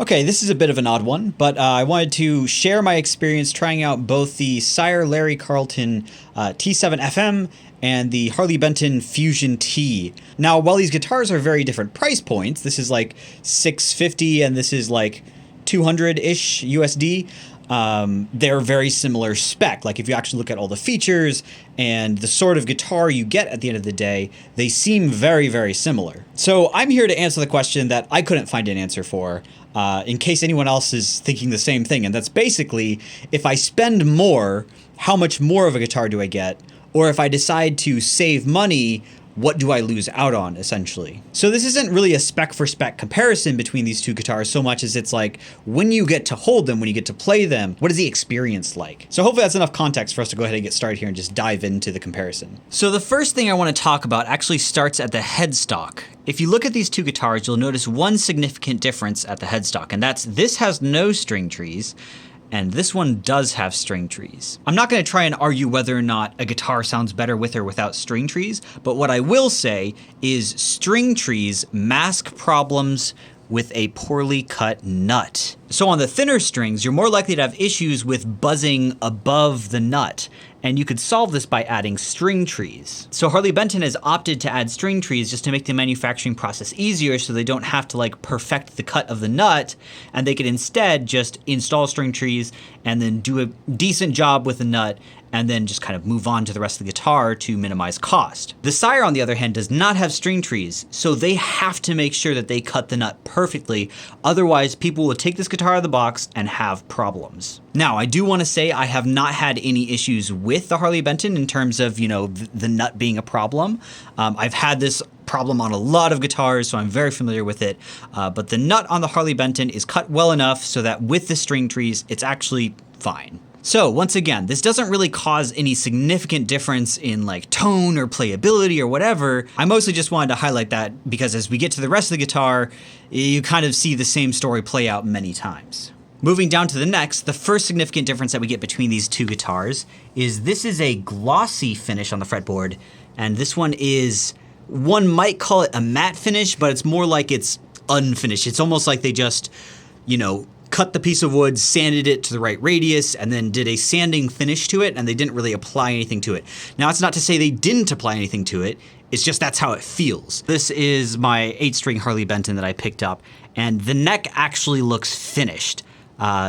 Okay, this is a bit of an odd one, but I wanted to share my experience trying out both the Sire T7FM and the Harley Benton Fusion-T. Now, while these guitars are very different price points, this is like $650 and this is like 200-ish USD, they're very similar spec. Like if you actually look at all the features and the sort of guitar you get at the end of the day, they seem very, very similar. So I'm here to answer the question that I couldn't find an answer for, in case anyone else is thinking the same thing. And that's basically, if I spend more, how much more of a guitar do I get? Or if I decide to save money, what do I lose out on, essentially? So this isn't really a spec for spec comparison between these two guitars so much as it's like, when you get to hold them, when you get to play them, what is the experience like? So hopefully that's enough context for us to go ahead and get started here and just dive into the comparison. So the first thing I want to talk about actually starts at the headstock. If you look at these two guitars, you'll notice one significant difference at the headstock, and that's this has no string trees, and this one does have string trees. I'm not going to try and argue whether or not a guitar sounds better with or without string trees, but what I will say is string trees mask problems with a poorly cut nut. So on the thinner strings, you're more likely to have issues with buzzing above the nut, and you could solve this by adding string trees. So Harley Benton has opted to add string trees just to make the manufacturing process easier so they don't have to like perfect the cut of the nut, and they could instead just install string trees and then do a decent job with the nut and then just kind of move on to the rest of the guitar to minimize cost. The Sire, on the other hand, does not have string trees, so they have to make sure that they cut the nut perfectly, otherwise people will take this guitar out of the box and have problems. Now, I do want to say I have not had any issues with the Harley Benton in terms of, you know, the nut being a problem. I've had this problem on a lot of guitars, so I'm very familiar with it, but the nut on the Harley Benton is cut well enough so that with the string trees, it's actually fine. So once again, this doesn't really cause any significant difference in like tone or playability or whatever. I mostly just wanted to highlight that because as we get to the rest of the guitar, you kind of see the same story play out many times. Moving down to the next, the first significant difference that we get between these two guitars is this is a glossy finish on the fretboard, and this one is, one might call it a matte finish, but it's more like it's unfinished. It's almost like they just, you know, cut the piece of wood, sanded it to the right radius, and then did a sanding finish to it, and they didn't really apply anything to it. Now, it's not to say they didn't apply anything to it, it's just that's how it feels. This is my 8-string Harley Benton that I picked up, and the neck actually looks finished.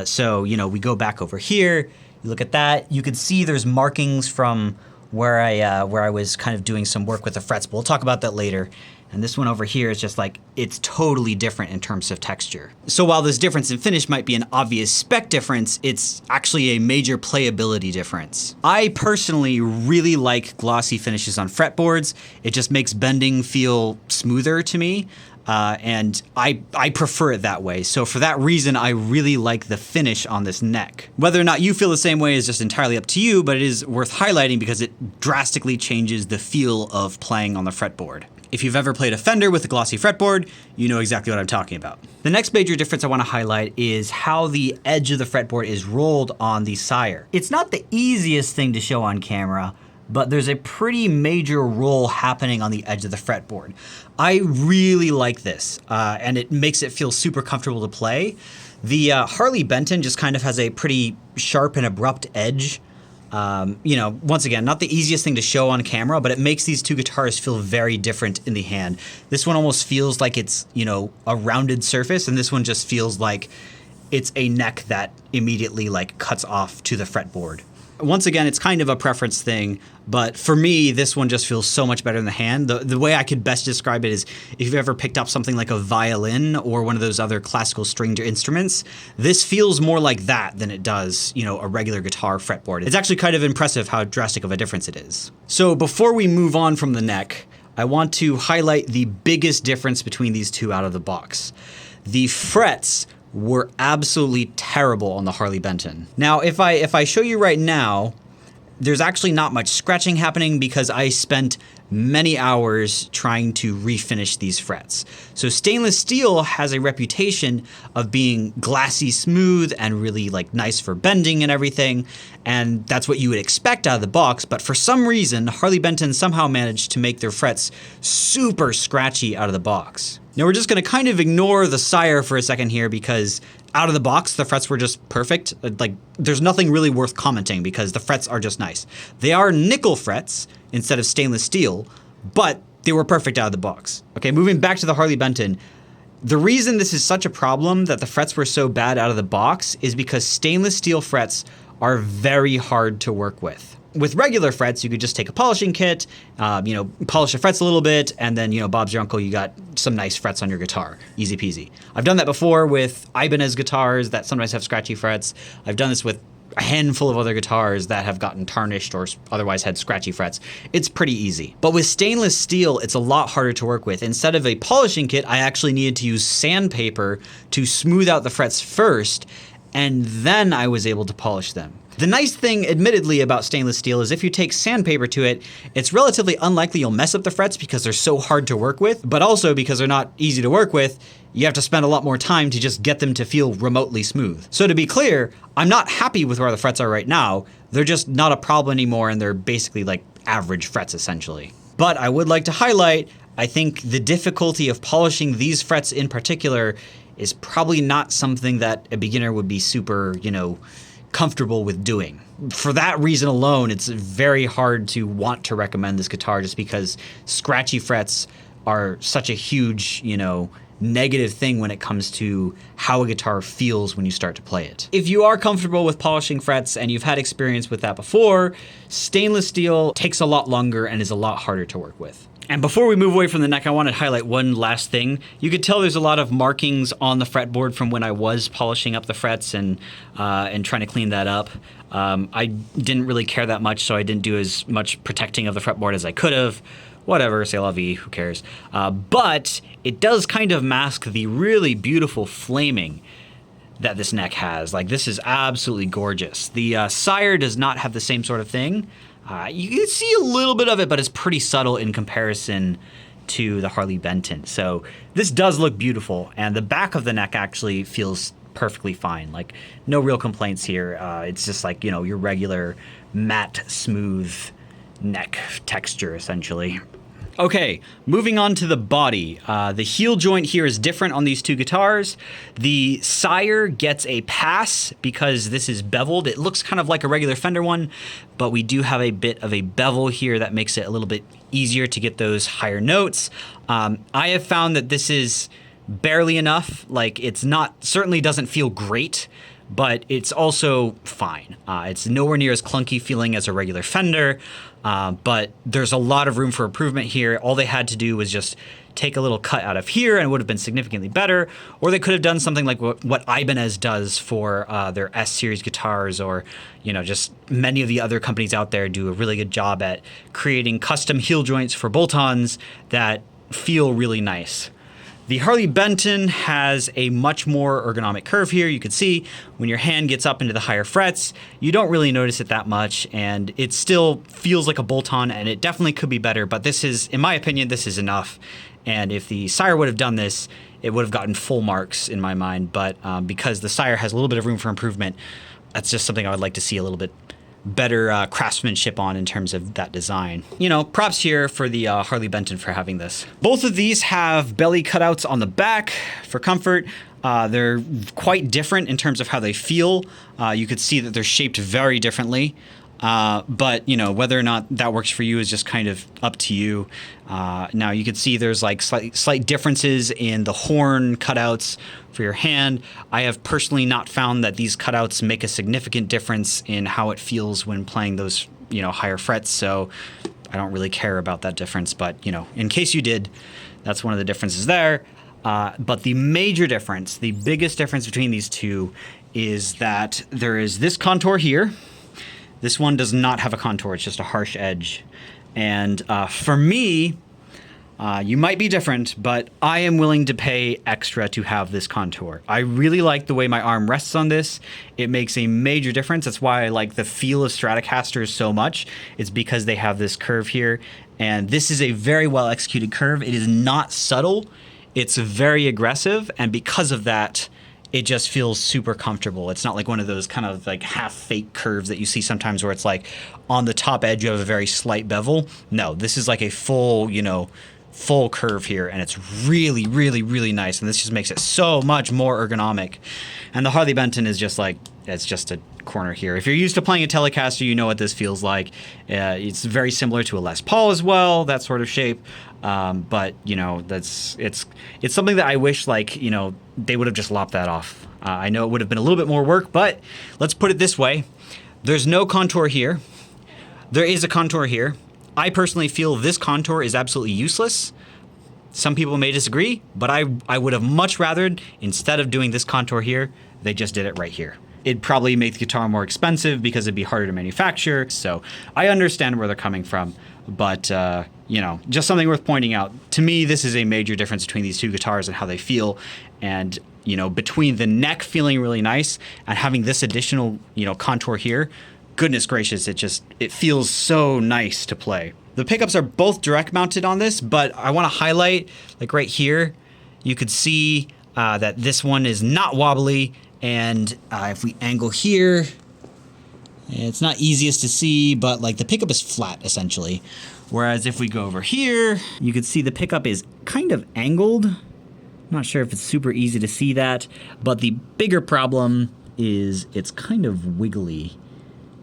So, you know, we go back over here, you look at that, you could see there's markings from where I was kind of doing some work with the frets, but we'll talk about that later. And this one over here is just like, it's totally different in terms of texture. So while this difference in finish might be an obvious spec difference, it's actually a major playability difference. I personally really like glossy finishes on fretboards. It just makes bending feel smoother to me. And I prefer it that way. So for that reason, I really like the finish on this neck. Whether or not you feel the same way is just entirely up to you, but it is worth highlighting because it drastically changes the feel of playing on the fretboard. If you've ever played a Fender with a glossy fretboard, you know exactly what I'm talking about. The next major difference I want to highlight is how the edge of the fretboard is rolled on the Sire. It's not the easiest thing to show on camera, but there's a pretty major roll happening on the edge of the fretboard. I really like this, and it makes it feel super comfortable to play. The Harley Benton just kind of has a pretty sharp and abrupt edge. You know, once again, not the easiest thing to show on camera, but it makes these two guitars feel very different in the hand. This one almost feels like it's, you know, a rounded surface, and this one just feels like it's a neck that immediately like cuts off to the fretboard. Once again, it's kind of a preference thing, but for me, this one just feels so much better in the hand. The way I could best describe it is if you've ever picked up something like a violin or one of those other classical stringed instruments, this feels more like that than it does, you know, a regular guitar fretboard. It's actually kind of impressive how drastic of a difference it is. So before we move on from the neck, I want to highlight the biggest difference between these two out of the box. The frets were absolutely terrible on the Harley Benton. Now, if I show you right now, there's actually not much scratching happening because I spent many hours trying to refinish these frets. So stainless steel has a reputation of being glassy smooth and really like nice for bending and everything, and that's what you would expect out of the box, but for some reason, Harley Benton somehow managed to make their frets super scratchy out of the box. Now we're just going to kind of ignore the Sire for a second here because out of the box, the frets were just perfect. Like, there's nothing really worth commenting because the frets are just nice. They are nickel frets instead of stainless steel, but they were perfect out of the box. Okay, moving back to the Harley Benton, the reason this is such a problem that the frets were so bad out of the box is because stainless steel frets are very hard to work with. With regular frets, you could just take a polishing kit, polish the frets a little bit, and then, Bob's your uncle, you got some nice frets on your guitar. Easy peasy. I've done that before with Ibanez guitars that sometimes have scratchy frets. I've done this with a handful of other guitars that have gotten tarnished or otherwise had scratchy frets. It's pretty easy. But with stainless steel, it's a lot harder to work with. Instead of a polishing kit, I actually needed to use sandpaper to smooth out the frets first, and then I was able to polish them. The nice thing, admittedly, about stainless steel is if you take sandpaper to it, it's relatively unlikely you'll mess up the frets because they're so hard to work with, but also because they're not easy to work with, you have to spend a lot more time to just get them to feel remotely smooth. So to be clear, I'm not happy with where the frets are right now. They're just not a problem anymore, and they're basically like average frets, essentially. But I would like to highlight, I think the difficulty of polishing these frets in particular is probably not something that a beginner would be super, comfortable with doing. For that reason alone, it's very hard to want to recommend this guitar just because scratchy frets are such a huge, negative thing when it comes to how a guitar feels when you start to play it. If you are comfortable with polishing frets and you've had experience with that before, stainless steel takes a lot longer and is a lot harder to work with. And before we move away from the neck, I want to highlight one last thing. You could tell there's a lot of markings on the fretboard from when I was polishing up the frets and trying to clean that up. I didn't really care that much, so I didn't do as much protecting of the fretboard as I could have. Whatever, c'est la vie, who cares? But it does kind of mask the really beautiful flaming that this neck has. Like, this is absolutely gorgeous. The Sire does not have the same sort of thing. You can see a little bit of it, but it's pretty subtle in comparison to the Harley Benton. So this does look beautiful, and the back of the neck actually feels perfectly fine. Like, no real complaints here. It's just like, your regular matte, smooth neck texture, essentially. Okay, moving on to the body. The heel joint here is different on these two guitars. The Sire gets a pass because this is beveled. It looks kind of like a regular Fender one, but we do have a bit of a bevel here that makes it a little bit easier to get those higher notes. I have found that this is barely enough. Like, it's not, certainly doesn't feel great, but it's also fine. It's nowhere near as clunky feeling as a regular Fender, but there's a lot of room for improvement here. All they had to do was just take a little cut out of here and it would have been significantly better, or they could have done something like what Ibanez does for their S-Series guitars, or just many of the other companies out there do a really good job at creating custom heel joints for bolt-ons that feel really nice. The Harley Benton has a much more ergonomic curve here. You can see when your hand gets up into the higher frets, you don't really notice it that much, and it still feels like a bolt-on, and it definitely could be better, but this is, in my opinion, this is enough. And if the Sire would have done this, it would have gotten full marks in my mind, but because the Sire has a little bit of room for improvement, that's just something I would like to see a little bit better craftsmanship on in terms of that design. Props here for the Harley Benton for having this. Both of these have belly cutouts on the back for comfort. They're quite different in terms of how they feel. You could see that they're shaped very differently. But whether or not that works for you is just kind of up to you. Now you can see there's like slight differences in the horn cutouts for your hand. I have personally not found that these cutouts make a significant difference in how it feels when playing those, higher frets. So I don't really care about that difference, but in case you did, that's one of the differences there. But the major difference, the biggest difference between these two is that there is this contour here. This one does not have a contour, it's just a harsh edge. And for me, you might be different, but I am willing to pay extra to have this contour. I really like the way my arm rests on this. It makes a major difference. That's why I like the feel of Stratocasters so much. It's because they have this curve here. And this is a very well executed curve. It is not subtle. It's very aggressive. And because of that, it just feels super comfortable. It's not like one of those kind of like half fake curves that you see sometimes where it's like on the top edge you have a very slight bevel. No, this is like a full, full curve here, and it's really, really, really nice. And this just makes it so much more ergonomic. And the Harley Benton is just like, it's just a corner here. If you're used to playing a Telecaster, you know what this feels like. It's very similar to a Les Paul as well, that sort of shape. But you know, it's something that I wish, like, you know, they would have just lopped that off. I know it would have been a little bit more work, but let's put it this way. There's no contour here. There is a contour here. I personally feel this contour is absolutely useless. Some people may disagree, but I would have much rather, instead of doing this contour here, they just did it right here. It'd probably make the guitar more expensive because it'd be harder to manufacture. So I understand where they're coming from, but you know, just something worth pointing out. To me, this is a major difference between these two guitars and how they feel. And you know, between the neck feeling really nice and having this additional, you know, contour here, goodness gracious, it feels so nice to play. The pickups are both direct mounted on this, but I want to highlight, like right here, you could see that this one is not wobbly. And if we angle here, it's not easiest to see, but like the pickup is flat essentially. Whereas if we go over here, you could see the pickup is kind of angled. I'm not sure if it's super easy to see that, but the bigger problem is it's kind of wiggly.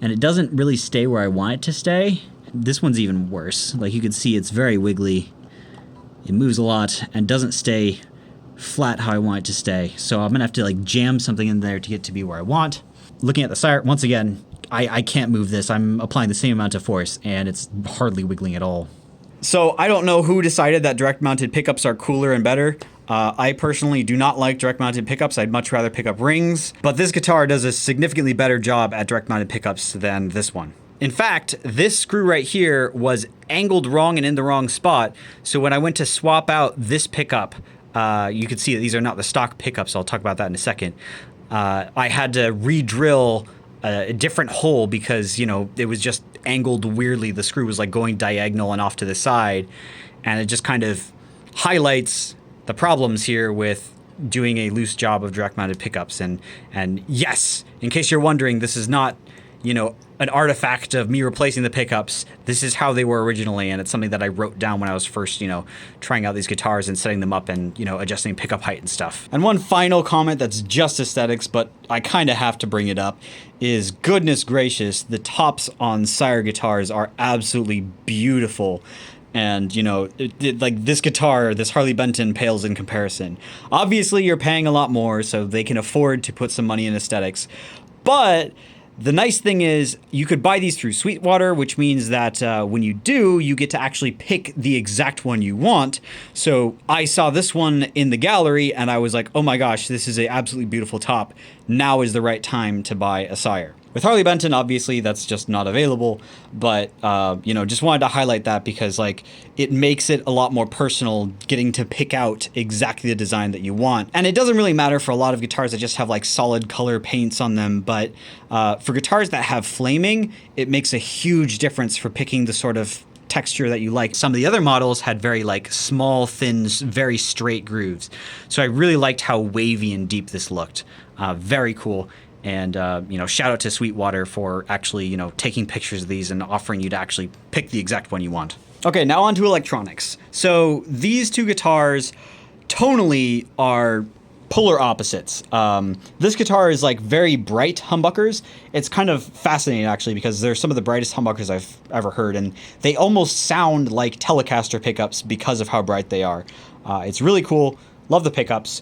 And it doesn't really stay where I want it to stay. This one's even worse. Like you can see, it's very wiggly. It moves a lot and doesn't stay flat how I want it to stay. So I'm gonna have to like jam something in there to get to be where I want. Looking at the Sire, once again, I can't move this. I'm applying the same amount of force and it's hardly wiggling at all. So I don't know who decided that direct mounted pickups are cooler and better. I personally do not like direct mounted pickups. I'd much rather pick up rings, but this guitar does a significantly better job at direct mounted pickups than this one. In fact, this screw right here was angled wrong and in the wrong spot. So when I went to swap out this pickup, you can see that these are not the stock pickups. I'll talk about that in a second. I had to re-drill a different hole because, you know, it was just angled weirdly. The screw was like going diagonal and off to the side. And it just kind of highlights the problems here with doing a loose job of direct mounted pickups. And yes, in case you're wondering, this is not, you know, an artifact of me replacing the pickups. This is how they were originally, and it's something that I wrote down when I was first, you know, trying out these guitars and setting them up and, you know, adjusting pickup height and stuff. And one final comment that's just aesthetics, but I kind of have to bring it up, is goodness gracious, the tops on Sire guitars are absolutely beautiful. And, you know, like this guitar, this Harley Benton pales in comparison. Obviously, you're paying a lot more, so they can afford to put some money in aesthetics. But the nice thing is you could buy these through Sweetwater, which means that when you do, you get to actually pick the exact one you want. So I saw this one in the gallery and I was like, oh my gosh, this is an absolutely beautiful top. Now is the right time to buy a Sire. With Harley Benton, obviously, that's just not available, but, you know, just wanted to highlight that because, like, it makes it a lot more personal getting to pick out exactly the design that you want. And it doesn't really matter for a lot of guitars that just have, like, solid color paints on them, but for guitars that have flaming, it makes a huge difference for picking the sort of texture that you like. Some of the other models had very, like, small, thin, very straight grooves. So I really liked how wavy and deep this looked. Very cool. And, you know, shout out to Sweetwater for actually, you know, taking pictures of these and offering you to actually pick the exact one you want. Okay, now on to electronics. So these two guitars tonally are polar opposites. This guitar is like very bright humbuckers. It's kind of fascinating actually because they're some of the brightest humbuckers I've ever heard, and they almost sound like Telecaster pickups because of how bright they are. It's really cool. Love the pickups.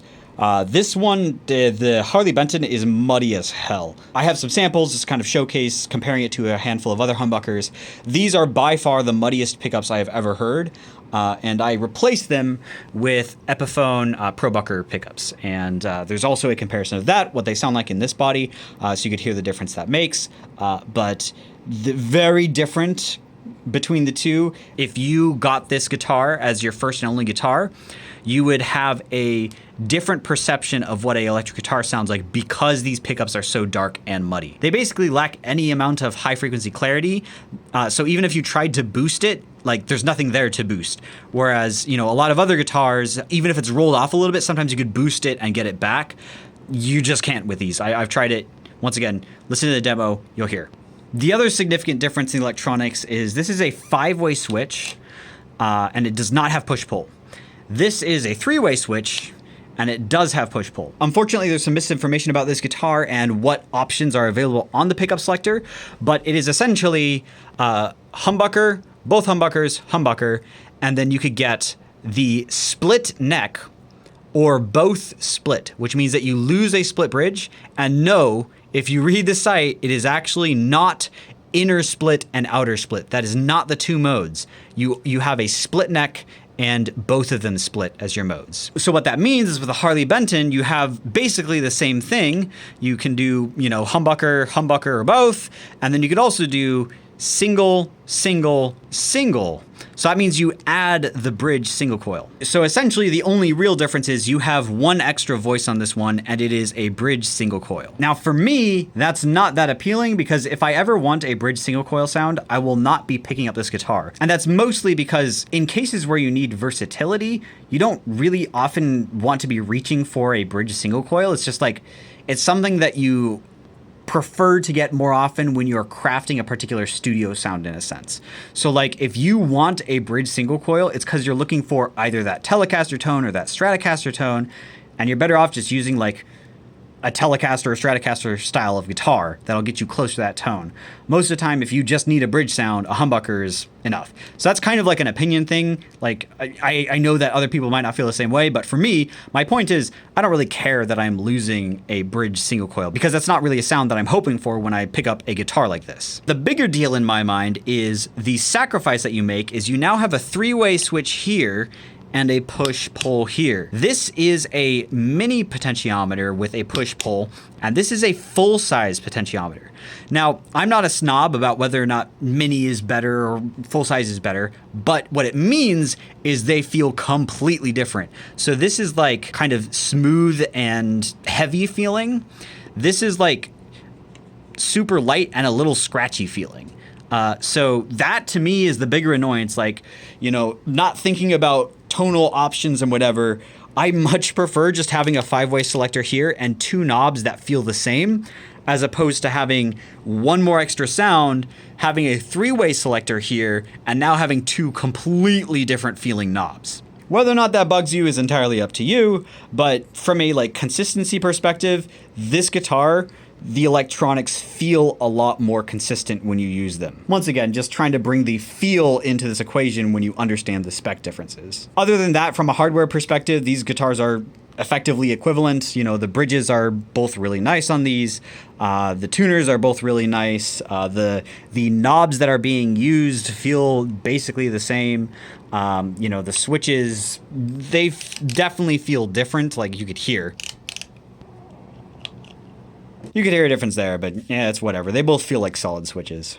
This one, the Harley Benton, is muddy as hell. I have some samples, just kind of showcase comparing it to a handful of other humbuckers. These are by far the muddiest pickups I have ever heard, and I replaced them with Epiphone ProBucker pickups. And there's also a comparison of that, what they sound like in this body, so you could hear the difference that makes. But very different between the two. If you got this guitar as your first and only guitar, you would have a different perception of what an electric guitar sounds like because these pickups are so dark and muddy. They basically lack any amount of high frequency clarity. So even if you tried to boost it, like there's nothing there to boost. Whereas, you know, a lot of other guitars, even if it's rolled off a little bit, sometimes you could boost it and get it back. You just can't with these. I've tried it. Once again, listen to the demo, you'll hear. The other significant difference in electronics is this is a 5-way switch. and it does not have push-pull. This is a three-way switch, and it does have push-pull. Unfortunately, there's some misinformation about this guitar and what options are available on the pickup selector, but it is essentially humbucker, both humbuckers, humbucker, and then you could get the split neck or both split, which means that you lose a split bridge. And no, if you read the site, it is actually not inner split and outer split. That is not the two modes. You have a split neck and both of them split as your modes. So what that means is with the Harley Benton, you have basically the same thing. You can do, you know, humbucker, humbucker, or both. And then you could also do single, single, single. So that means you add the bridge single coil. So essentially the only real difference is you have one extra voice on this one, and it is a bridge single coil. Now for me, that's not that appealing, because if I ever want a bridge single coil sound, I will not be picking up this guitar. And that's mostly because in cases where you need versatility, you don't really often want to be reaching for a bridge single coil. It's just like, it's something that you prefer to get more often when you're crafting a particular studio sound, in a sense. So like if you want a bridge single coil, it's because you're looking for either that Telecaster tone or that Stratocaster tone, and you're better off just using like a Telecaster or Stratocaster style of guitar that'll get you close to that tone. Most of the time, if you just need a bridge sound, a humbucker is enough. So that's kind of like an opinion thing. Like I know that other people might not feel the same way, but for me, my point is I don't really care that I'm losing a bridge single coil, because that's not really a sound that I'm hoping for when I pick up a guitar like this. The bigger deal in my mind is the sacrifice that you make is you now have a three-way switch here and a push-pull here. This is a mini potentiometer with a push-pull, and this is a full-size potentiometer. Now, I'm not a snob about whether or not mini is better or full-size is better, but what it means is they feel completely different. So this is like kind of smooth and heavy feeling. This is like super light and a little scratchy feeling. So that to me is the bigger annoyance, like, you know, not thinking about tonal options and whatever. I much prefer just having a 5-way selector here and two knobs that feel the same, as opposed to having one more extra sound, having a 3-way selector here, and now having two completely different feeling knobs. Whether or not that bugs you is entirely up to you, but from a like consistency perspective, this guitar, the electronics feel a lot more consistent when you use them. Once again, just trying to bring the feel into this equation when you understand the spec differences. Other than that, from a hardware perspective, these guitars are effectively equivalent. You know, the bridges are both really nice on these. The tuners are both really nice. The knobs that are being used feel basically the same. You know, the switches, they definitely feel different. Like you could hear. You could hear a difference there, but yeah, it's whatever. They both feel like solid switches.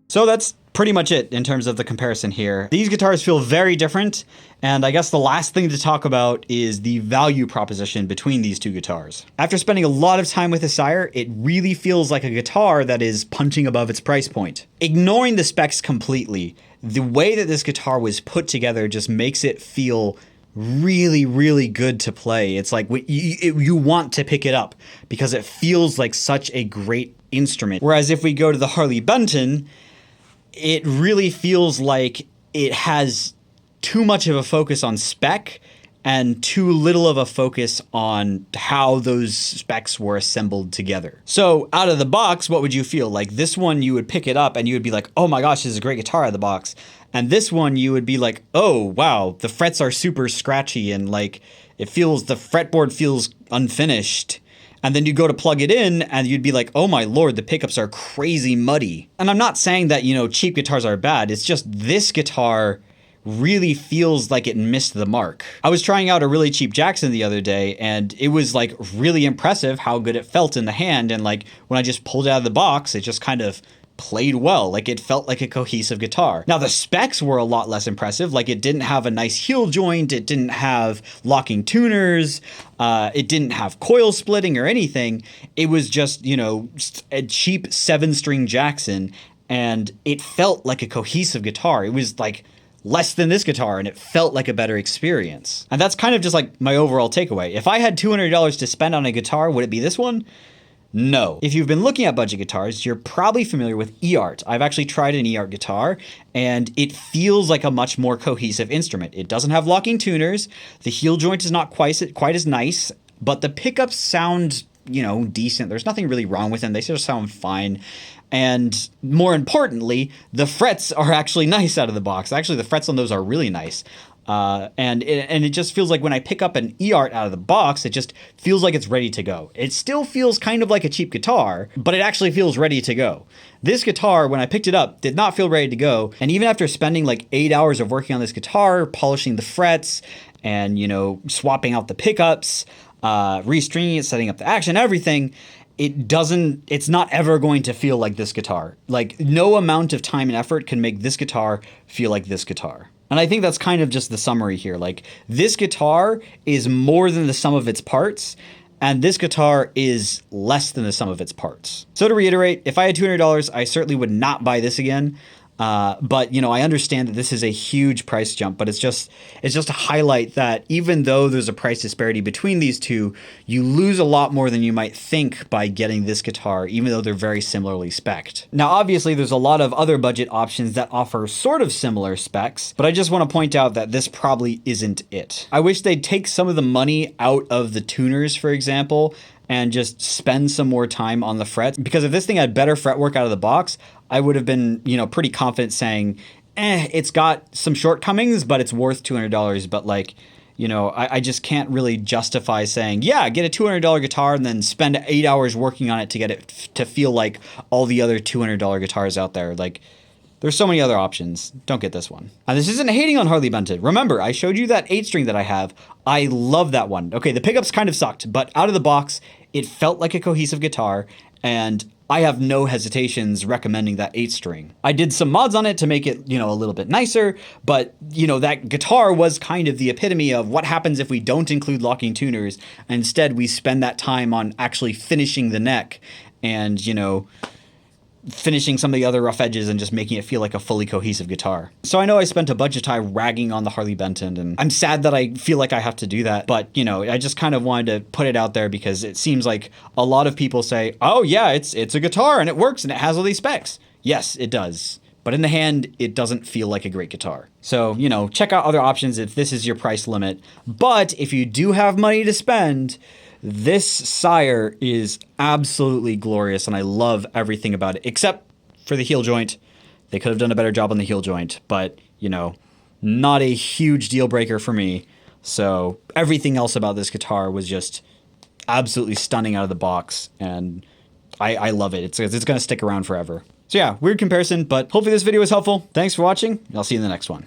So that's pretty much it in terms of the comparison here. These guitars feel very different, and I guess the last thing to talk about is the value proposition between these two guitars. After spending a lot of time with the Sire, it really feels like a guitar that is punching above its price point. Ignoring the specs completely, the way that this guitar was put together just makes it feel really, really good to play. It's like you want to pick it up because it feels like such a great instrument. Whereas if we go to the Harley Benton, it really feels like it has too much of a focus on spec and too little of a focus on how those specs were assembled together. So out of the box, what would you feel? Like this one, you would pick it up and you would be like, oh my gosh, this is a great guitar out of the box. And this one, you would be like, oh wow, the frets are super scratchy and like the fretboard feels unfinished. And then you go to plug it in and you'd be like, oh my lord, the pickups are crazy muddy. And I'm not saying that, cheap guitars are bad. It's just this guitar really feels like it missed the mark. I was trying out a really cheap Jackson the other day, and it was like really impressive how good it felt in the hand. And like when I just pulled it out of the box, it just kind of played well. Like it felt like a cohesive guitar. Now the specs were a lot less impressive. Like it didn't have a nice heel joint. It didn't have locking tuners. It didn't have coil splitting or anything. It was just, a cheap 7-string Jackson, and it felt like a cohesive guitar. It was like less than this guitar, and it felt like a better experience. And that's kind of just like my overall takeaway. If I had $200 to spend on a guitar, would it be this one? No. If you've been looking at budget guitars, you're probably familiar with eArt. I've actually tried an eArt guitar, and it feels like a much more cohesive instrument. It doesn't have locking tuners. The heel joint is not quite as nice, but the pickups sound, decent. There's nothing really wrong with them. They just sound fine. And more importantly, the frets are actually nice out of the box. Actually, the frets on those are really nice. And it just feels like when I pick up an eArt out of the box, it just feels like it's ready to go. It still feels kind of like a cheap guitar, but it actually feels ready to go. This guitar, when I picked it up, did not feel ready to go. And even after spending like 8 hours of working on this guitar, polishing the frets and, swapping out the pickups, restringing it, setting up the action, everything, it's not ever going to feel like this guitar. Like no amount of time and effort can make this guitar feel like this guitar. And I think that's kind of just the summary here. Like this guitar is more than the sum of its parts, and this guitar is less than the sum of its parts. So to reiterate, if I had $200, I certainly would not buy this again. But I understand that this is a huge price jump, but it's just to highlight that even though there's a price disparity between these two, you lose a lot more than you might think by getting this guitar, even though they're very similarly spec'd. Now, obviously there's a lot of other budget options that offer sort of similar specs, but I just want to point out that this probably isn't it. I wish they'd take some of the money out of the tuners, for example, and just spend some more time on the frets. Because if this thing had better fretwork out of the box, I would have been, pretty confident saying, it's got some shortcomings, but it's worth $200. But like, I just can't really justify saying, yeah, get a $200 guitar and then spend 8 hours working on it to get it to feel like all the other $200 guitars out there. Like, there's so many other options. Don't get this one. And this isn't hating on Harley Benton. Remember, I showed you that 8-string that I have. I love that one. Okay, the pickups kind of sucked, but out of the box, it felt like a cohesive guitar, and I have no hesitations recommending that 8-string. I did some mods on it to make it, a little bit nicer, but, that guitar was kind of the epitome of what happens if we don't include locking tuners. Instead, we spend that time on actually finishing the neck and, finishing some of the other rough edges and just making it feel like a fully cohesive guitar. So I know I spent a bunch of time ragging on the Harley Benton, and I'm sad that I feel like I have to do that, but I just kind of wanted to put it out there because it seems like a lot of people say, oh yeah, it's a guitar and it works and it has all these specs. Yes, it does. But in the hand, it doesn't feel like a great guitar. So, check out other options if this is your price limit. But if you do have money to spend, this Sire is absolutely glorious, and I love everything about it, except for the heel joint. They could have done a better job on the heel joint, but, not a huge deal breaker for me. So everything else about this guitar was just absolutely stunning out of the box, and I love it. It's going to stick around forever. So yeah, weird comparison, but hopefully this video was helpful. Thanks for watching, and I'll see you in the next one.